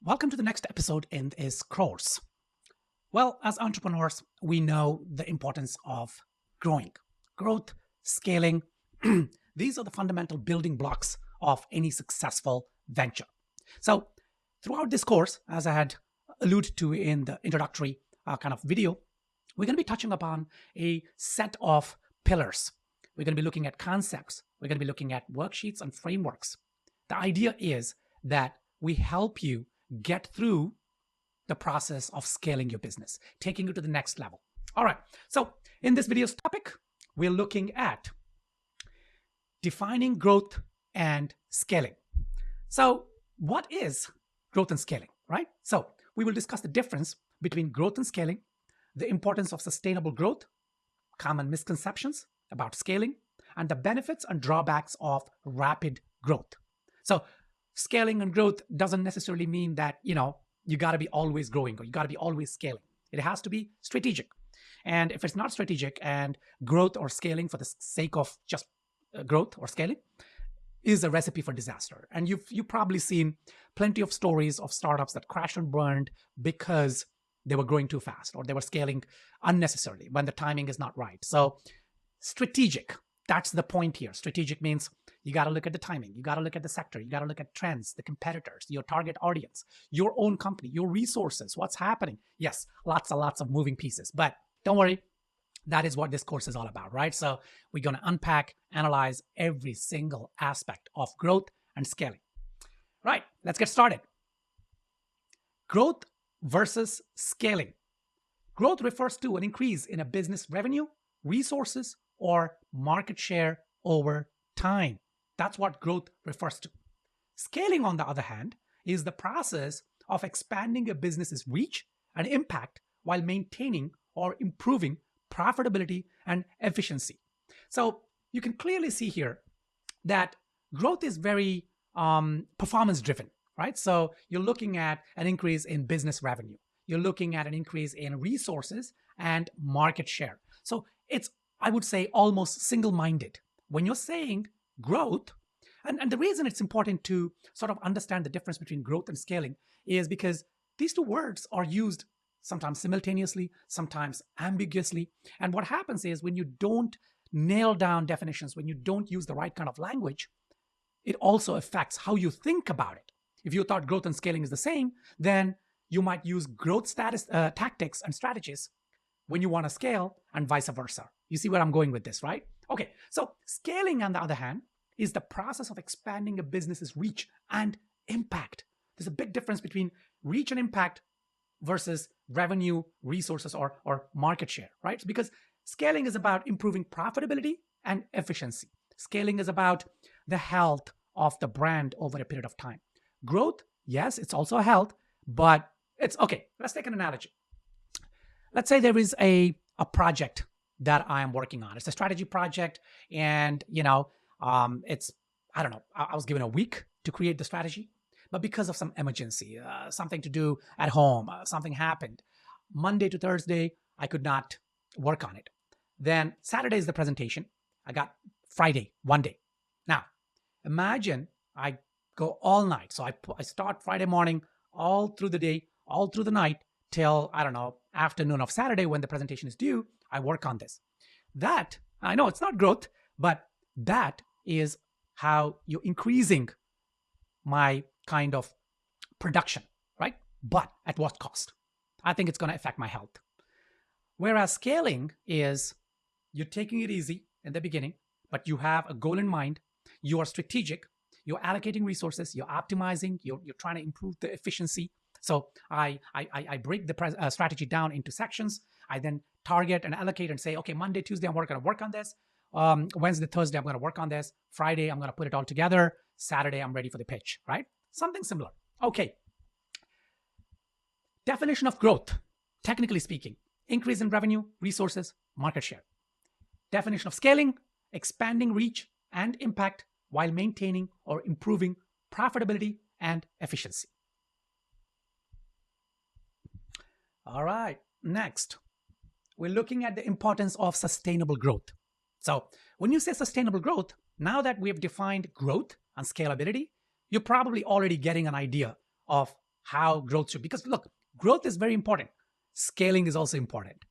Welcome to the next episode in this course. Well, as entrepreneurs, we know the importance of growing. Growth, scaling, these are the fundamental building blocks of any successful venture. So throughout this course, as I had alluded to in the introductory kind of video, we're going to be touching upon a set of pillars. We're going to be looking at concepts. We're going to be looking at worksheets and frameworks. The idea is that we help you get through the process of scaling your business, taking you to the next level. All right. So in this video's topic, we're looking at defining growth and scaling. So what is growth and scaling, right? So we will discuss the difference between growth and scaling, the importance of sustainable growth, common misconceptions about scaling, and the benefits and drawbacks of rapid growth. So scaling and growth doesn't necessarily mean that, you got to be always growing or you got to be always scaling. It has to be strategic. And if it's not strategic and growth or scaling for the sake of just growth or scaling is a recipe for disaster. And you've probably seen plenty of stories of startups that crashed and burned because they were growing too fast or they were scaling unnecessarily when the timing is not right. So strategic, that's the point here. Strategic means you got to look at the timing. You got to look at the sector. You got to look at trends, the competitors, your target audience, your own company, your resources, what's happening. Yes, lots and lots of moving pieces, but don't worry. That is what this course is all about, right? So we're going to unpack, analyze every single aspect of growth and scaling. Right, let's get started. Growth versus scaling. Growth refers to an increase in a business revenue, resources, or market share over time. That's what growth refers to. Scaling, on the other hand, is the process of expanding a business's reach and impact while maintaining or improving profitability and efficiency. So you can clearly see here that growth is very performance driven, right? So you're looking at an increase in business revenue. You're looking at an increase in resources and market share. So it's, I would say, almost single-minded. When you're saying growth, and the reason it's important to sort of understand the difference between growth and scaling is because these two words are used sometimes simultaneously, sometimes ambiguously. And what happens is when you don't nail down definitions, when you don't use the right kind of language, it also affects how you think about it. If you thought growth and scaling is the same, then you might use growth tactics and strategies when you want to scale and vice versa. You see where I'm going with this, right? Okay, so scaling, on the other hand, is the process of expanding a business's reach and impact. There's a big difference between reach and impact versus revenue, resources, or market share, right? Because scaling is about improving profitability and efficiency. Scaling is about the health of the brand over a period of time. Growth, yes, it's also a health, but it's okay. Let's take an analogy. Let's say there is a project that I'm working on. It's a strategy project, and it's, I don't know, I was given a week to create the strategy, but because of some emergency, something to do at home, something happened. Monday to Thursday, I could not work on it. Then Saturday is the presentation. I got Friday, one day. Now, imagine I go all night. So I start Friday morning, all through the day, all through the night, till, I don't know, afternoon of Saturday when the presentation is due, I work on this. That, I know it's not growth, but that is how you're increasing my kind of production, right? But at what cost? I think it's going to affect my health. Whereas scaling is you're taking it easy in the beginning, but you have a goal in mind. You are strategic. You're allocating resources. You're optimizing. You're trying to improve the efficiency. So I break the strategy down into sections. I then target and allocate and say, okay, Monday, Tuesday, I'm going to work on this. Wednesday, Thursday, I'm going to work on this. Friday, I'm going to put it all together. Saturday, I'm ready for the pitch, right? Something similar. Okay. Definition of growth, technically speaking, increase in revenue, resources, market share. Definition of scaling, expanding reach and impact while maintaining or improving profitability and efficiency. All right, next, we're looking at the importance of sustainable growth. So when you say sustainable growth, now that we have defined growth and scalability, you're probably already getting an idea of how growth should be. Because look, growth is very important. Scaling is also important.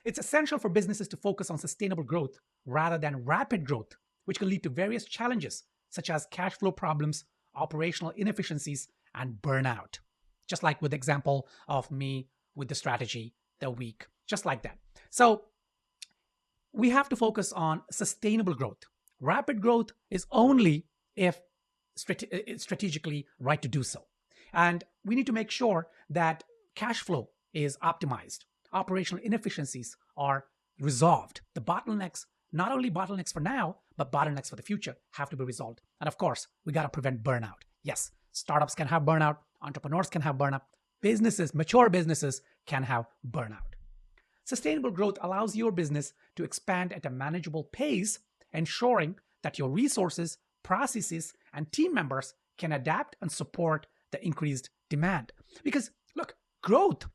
It's essential for businesses to focus on sustainable growth rather than rapid growth, which can lead to various challenges such as cash flow problems, operational inefficiencies, and burnout. Just like with the example of me with the strategy, the week, just like that. So we have to focus on sustainable growth. Rapid growth is only if it's strategically right to do so. And we need to make sure that cash flow is optimized. Operational inefficiencies are resolved. The bottlenecks, not only bottlenecks for now, but bottlenecks for the future have to be resolved. And of course, we got to prevent burnout. Yes, startups can have burnout. Entrepreneurs can have burnout. Businesses, mature businesses can have burnout. Sustainable growth allows your business to expand at a manageable pace, ensuring that your resources, processes, and team members can adapt and support the increased demand. Because look, growth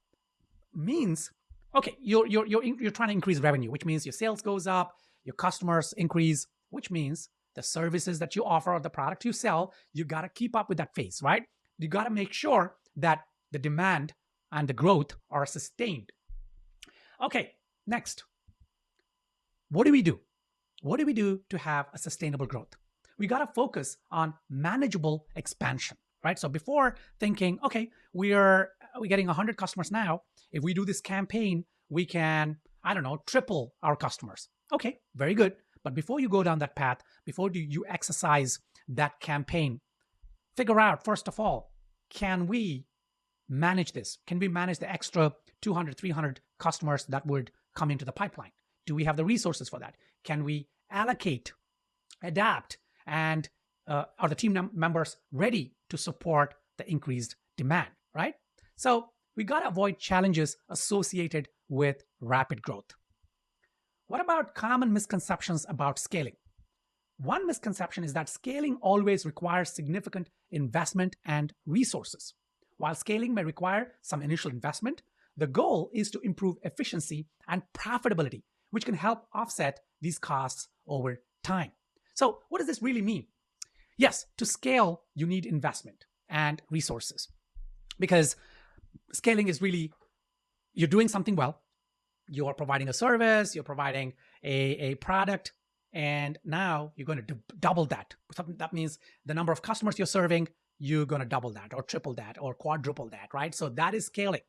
means, okay, you're trying to increase revenue, which means your sales goes up, your customers increase, which means the services that you offer or the product you sell, you got to keep up with that pace, right? You got to make sure that the demand and the growth are sustained. Okay, next. What do we do? What do we do to have a sustainable growth? We got to focus on manageable expansion, right? So before thinking, okay, we're getting 100 customers now. If we do this campaign, we can, I don't know, triple our customers. Okay, very good. But before you go down that path, before you exercise that campaign, figure out, first of all, can we manage this? Can we manage the extra 200, 300 customers that would come into the pipeline? Do we have the resources for that? Can we allocate, adapt, and are the team members ready to support the increased demand, right? So we got to avoid challenges associated with rapid growth. What about common misconceptions about scaling? One misconception is that scaling always requires significant investment and resources. While scaling may require some initial investment, the goal is to improve efficiency and profitability, which can help offset these costs over time. So what does this really mean? Yes, to scale, you need investment and resources, because scaling is really, you're doing something well. You are providing a service, you're providing a product, and now you're going to double that. That means the number of customers you're serving, you're going to double that or triple that or quadruple that, right? So that is scaling.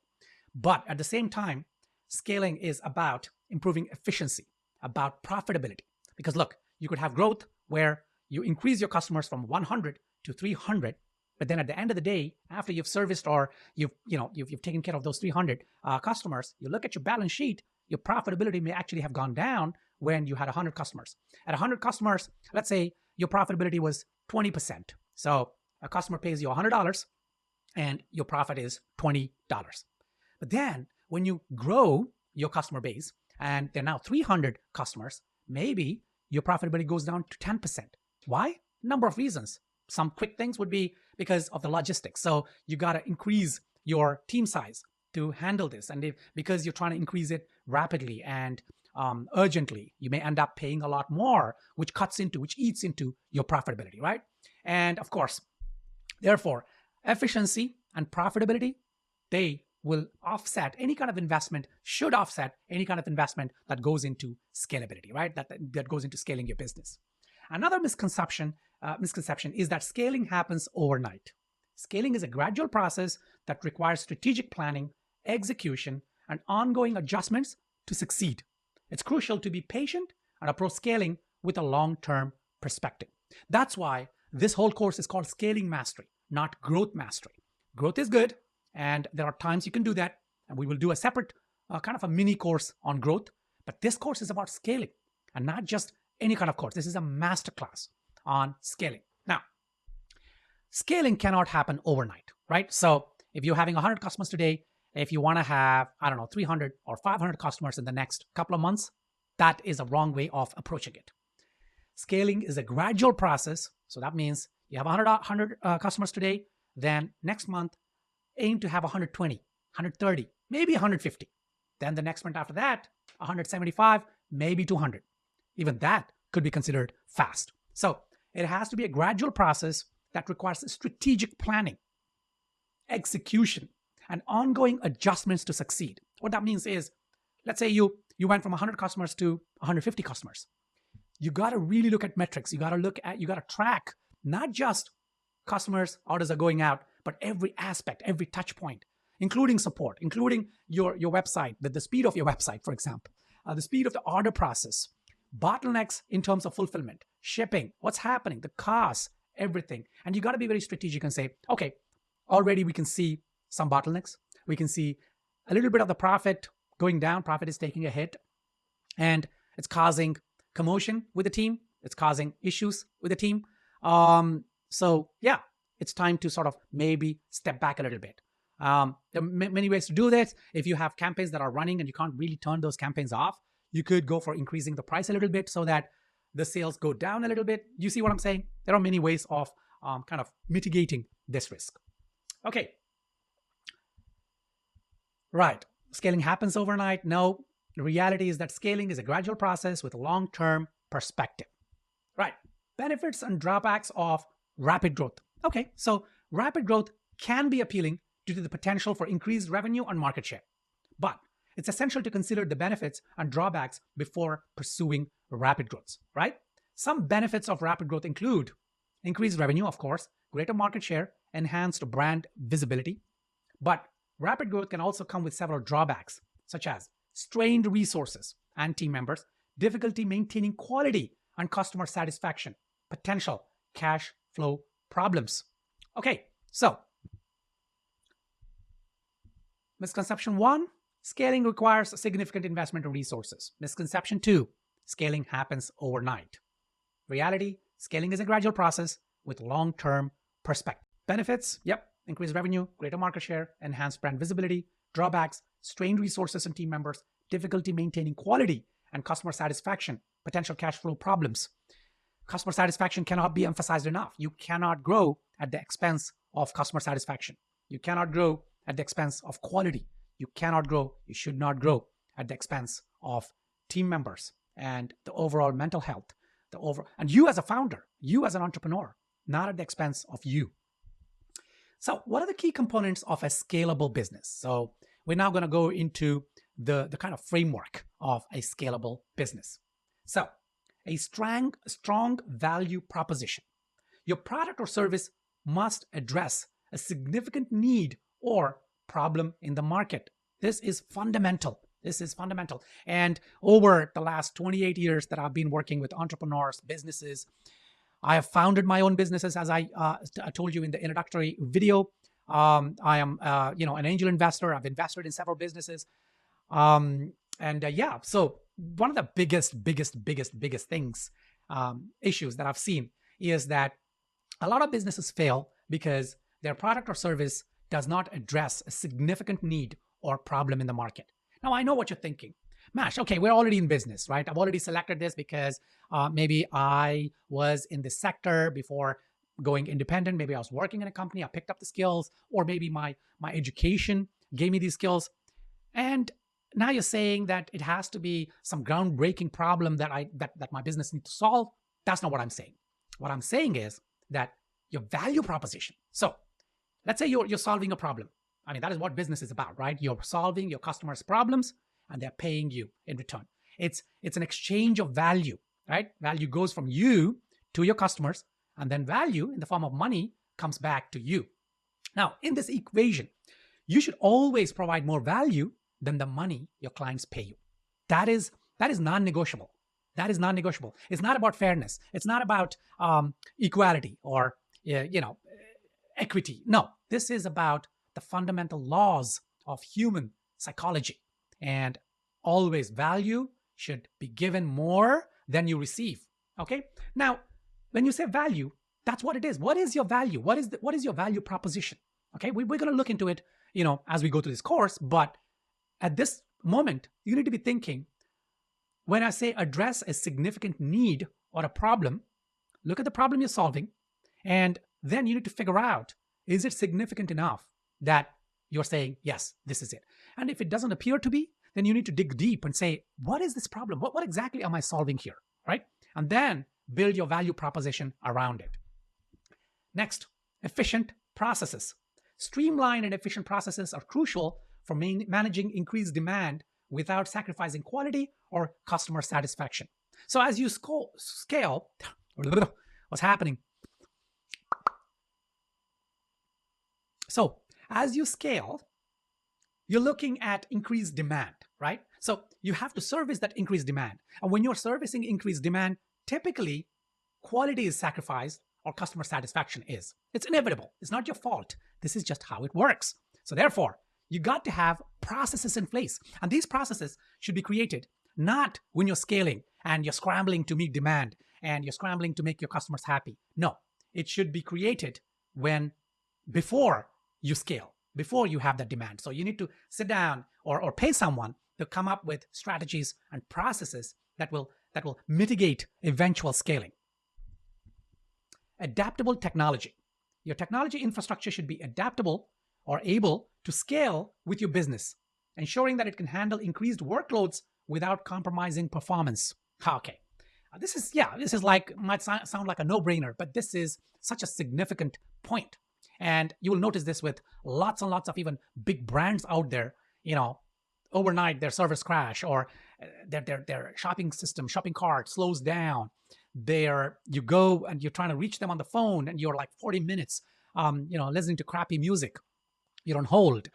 But at the same time, scaling is about improving efficiency, about profitability. Because look, you could have growth where you increase your customers from 100 to 300, but then at the end of the day, after you've serviced or you've taken care of those 300 customers, you look at your balance sheet, your profitability may actually have gone down when you had 100 customers. At 100 customers, let's say your profitability was 20%. So a customer pays you $100 and your profit is $20. But then when you grow your customer base and they're now 300 customers, maybe your profitability goes down to 10%. Why? Number of reasons. Some quick things would be because of the logistics. So you got to increase your team size to handle this. And because you're trying to increase it rapidly and urgently, you may end up paying a lot more, which eats into your profitability, right? And of course, therefore, efficiency and profitability, they will offset any kind of investment, should offset any kind of investment that goes into scalability, right? That goes into scaling your business. Another misconception is that scaling happens overnight. Scaling is a gradual process that requires strategic planning, execution, and ongoing adjustments to succeed. It's crucial to be patient and approach scaling with a long-term perspective. That's why this whole course is called Scaling Mastery, not Growth Mastery. Growth is good, and there are times you can do that, and we will do a separate kind of a mini course on growth. But this course is about scaling, and not just any kind of course. This is a masterclass on scaling. Now, scaling cannot happen overnight, right? So if you're having 100 customers today, if you want to have, 300 or 500 customers in the next couple of months, that is a wrong way of approaching it. Scaling is a gradual process. So that means you have 100 customers today, then next month, aim to have 120, 130, maybe 150. Then the next month after that, 175, maybe 200. Even that could be considered fast. So it has to be a gradual process that requires strategic planning, execution, and ongoing adjustments to succeed. What that means is, let's say you went from 100 customers to 150 customers. You got to really look at metrics. You got to track not just customers, orders are going out, but every aspect, every touch point, including support, including your website, the speed of your website, for example, the speed of the order process, bottlenecks in terms of fulfillment, shipping, what's happening, the costs, everything. And you got to be very strategic and say, okay, already we can see some bottlenecks. We can see a little bit of the profit going down. Profit is taking a hit, and it's causing commotion with the team. It's causing issues with the team. So yeah, it's time to sort of maybe step back a little bit. There are many ways to do this. If you have campaigns that are running and you can't really turn those campaigns off, you could go for increasing the price a little bit so that the sales go down a little bit. You see what I'm saying? There are many ways of kind of mitigating this risk. Okay. Right. Scaling happens overnight. No, the reality is that scaling is a gradual process with a long-term perspective. Right. Benefits and drawbacks of rapid growth. Okay, so rapid growth can be appealing due to the potential for increased revenue and market share. But it's essential to consider the benefits and drawbacks before pursuing rapid growth, right? Some benefits of rapid growth include increased revenue, of course, greater market share, enhanced brand visibility. But rapid growth can also come with several drawbacks, such as strained resources and team members, difficulty maintaining quality and customer satisfaction, potential cash flow problems. Okay, so misconception 1, scaling requires a significant investment in resources. Misconception 2, scaling happens overnight. Reality, scaling is a gradual process with long-term perspective. Benefits, yep, increased revenue, greater market share, enhanced brand visibility. Drawbacks, strained resources and team members, difficulty maintaining quality and customer satisfaction, potential cash flow problems. Customer satisfaction cannot be emphasized enough. You cannot grow at the expense of customer satisfaction. You cannot grow at the expense of quality. You cannot grow, you should not grow at the expense of team members and the overall mental health, and you as a founder, you as an entrepreneur, not at the expense of you. So what are the key components of a scalable business? So we're now going to go into the kind of framework of a scalable business. So a strong value proposition. Your product or service must address a significant need or problem in the market. This is fundamental. This is fundamental. And over the last 28 years that I've been working with entrepreneurs, businesses, I have founded my own businesses, as I told you in the introductory video. I am, an angel investor. I've invested in several businesses. So one of the biggest things, issues that I've seen is that a lot of businesses fail because their product or service does not address a significant need or problem in the market. Now, I know what you're thinking. Mash, okay, we're already in business, right? I've already selected this because maybe I was in this sector before going independent. Maybe I was working in a company, I picked up the skills, or maybe my education gave me these skills. And now you're saying that it has to be some groundbreaking problem that my business needs to solve. That's not what I'm saying. What I'm saying is that your value proposition. So let's say you're solving a problem. I mean, that is what business is about, right? You're solving your customers' problems and they're paying you in return. It's an exchange of value, right? Value goes from you to your customers, and then value in the form of money comes back to you. Now, in this equation, you should always provide more value than the money your clients pay you. That is non-negotiable. That is non-negotiable. It's not about fairness. It's not about equality or equity. No, this is about the fundamental laws of human psychology. And always value should be given more than you receive. Okay? Now, when you say value, that's what it is. What is your value? What is your value proposition? Okay? We're going to look into it, as we go through this course. But at this moment, you need to be thinking, when I say address a significant need or a problem, look at the problem you're solving, and then you need to figure out, is it significant enough that you're saying, yes, this is it. And if it doesn't appear to be, then you need to dig deep and say, what is this problem? What exactly am I solving here, right? And then build your value proposition around it. Next, efficient processes. Streamlined and efficient processes are crucial for managing increased demand without sacrificing quality or customer satisfaction. So as you scale, what's happening? So as you scale, you're looking at increased demand, right? So you have to service that increased demand. And when you're servicing increased demand, typically quality is sacrificed or customer satisfaction is. It's inevitable. It's not your fault. This is just how it works. So therefore, you got to have processes in place. And these processes should be created not when you're scaling and you're scrambling to meet demand and you're scrambling to make your customers happy. No, it should be created before you scale, before you have that demand. So you need to sit down or pay someone to come up with strategies and processes that will mitigate eventual scaling. Adaptable technology. Your technology infrastructure should be adaptable or able to scale with your business, ensuring that it can handle increased workloads without compromising performance. Okay. This is like, might sound like a no-brainer, but this is such a significant point. And you will notice this with lots and lots of even big brands out there. Overnight their servers crash, or their shopping cart slows down. You go and you're trying to reach them on the phone, and you're like 40 minutes, listening to crappy music. You don't hold.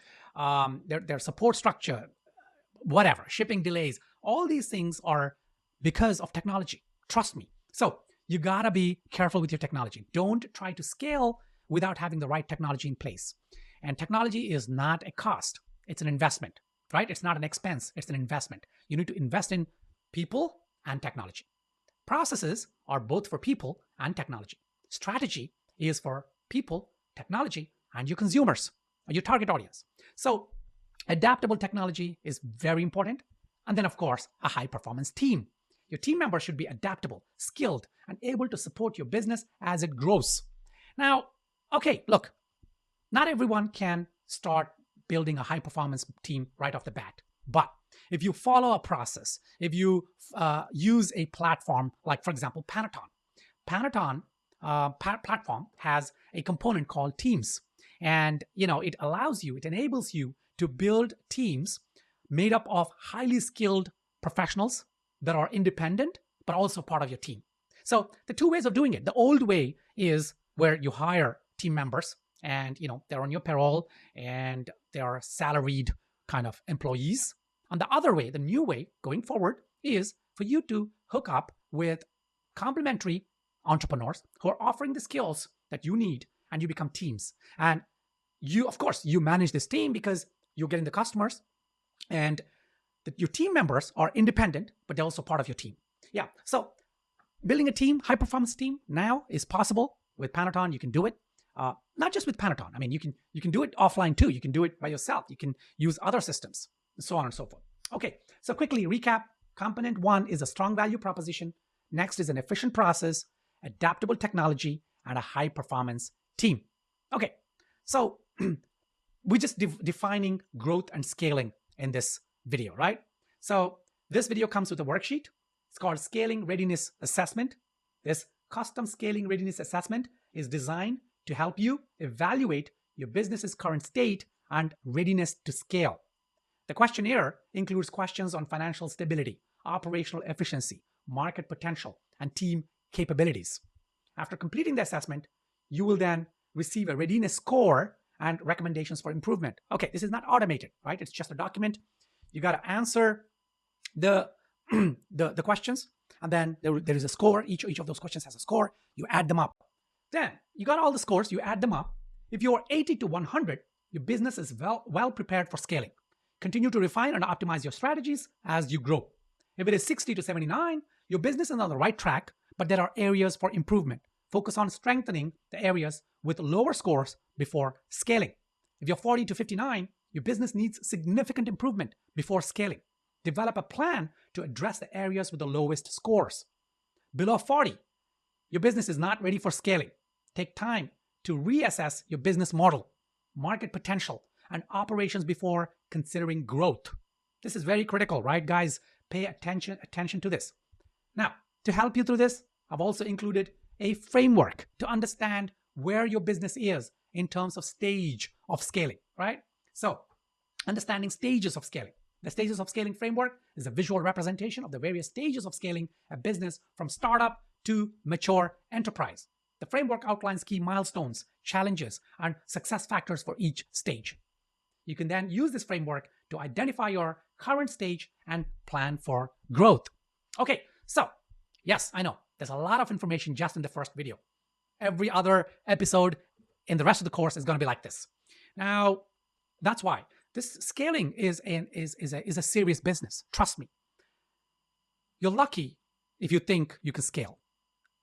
Their support structure, whatever, shipping delays. All these things are because of technology. Trust me. So you gotta be careful with your technology. Don't try to scale without having the right technology in place. And technology is not a cost. It's an investment, right? It's not an expense. It's an investment. You need to invest in people and technology. Processes are both for people and technology. Strategy is for people, technology, and your consumers, or your target audience. So adaptable technology is very important. And then, of course, a high-performance team. Your team members should be adaptable, skilled, and able to support your business as it grows. Now, okay, look, not everyone can start building a high-performance team right off the bat. But if you follow a process, if you use a platform like, for example, Panaton platform has a component called Teams. And, it enables you to build teams made up of highly skilled professionals that are independent, but also part of your team. So the two ways of doing it. The old way is where you hire team members and, they're on your payroll and they are salaried kind of employees. And the other way, the new way going forward, is for you to hook up with complementary entrepreneurs who are offering the skills that you need, and you become teams. And you, of course, you manage this team because you're getting the customers, and your team members are independent, but they're also part of your team. Yeah. So building a team, high performance team now is possible with Panaton. You can do it. Not just with Panaton. I mean, you can do it offline too. You can do it by yourself. You can use other systems, and so on and so forth. Okay. So quickly recap. Component 1 is a strong value proposition. Next is an efficient process, adaptable technology, and a high performance team. Okay. So we're just defining growth and scaling in this video, right? So this video comes with a worksheet. It's called Scaling Readiness Assessment. This custom scaling readiness assessment is designed to help you evaluate your business's current state and readiness to scale. The questionnaire includes questions on financial stability, operational efficiency, market potential, and team capabilities. After completing the assessment, you will then receive a readiness score and recommendations for improvement. Okay, this is not automated, right? It's just a document. You got to answer the questions, and then there is a score. Each of those questions has a score. You add them up. Then you got all the scores. You add them up. If you are 80 to 100, your business is well prepared for scaling. Continue to refine and optimize your strategies as you grow. If it is 60 to 79, your business is on the right track, but there are areas for improvement. Focus on strengthening the areas with lower scores before scaling. If you're 40 to 59, your business needs significant improvement before scaling. Develop a plan to address the areas with the lowest scores. Below 40, your business is not ready for scaling. Take time to reassess your business model, market potential, and operations before considering growth. This is very critical, right, guys? Pay attention to this. Now, to help you through this, I've also included a framework to understand where your business is in terms of stage of scaling, right? So understanding stages of scaling. The stages of scaling framework is a visual representation of the various stages of scaling a business from startup to mature enterprise. The framework outlines key milestones, challenges, and success factors for each stage. You can then use this framework to identify your current stage and plan for growth. Okay, so yes, I know there's a lot of information just in the first video. Every other episode in the rest of the course is going to be like this. Now, that's why this scaling is a serious business. Trust me. You're lucky if you think you can scale.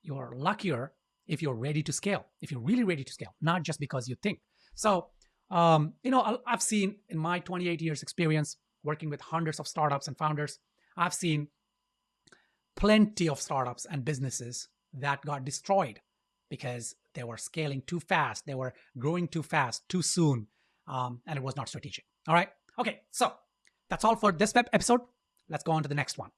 You're luckier if you're ready to scale, if you're really ready to scale, not just because you think. So, I've seen in my 28 years experience working with hundreds of startups and founders, I've seen plenty of startups and businesses that got destroyed because they were scaling too fast. They were growing too fast, too soon, and it was not strategic. All right. Okay. So that's all for this episode. Let's go on to the next one.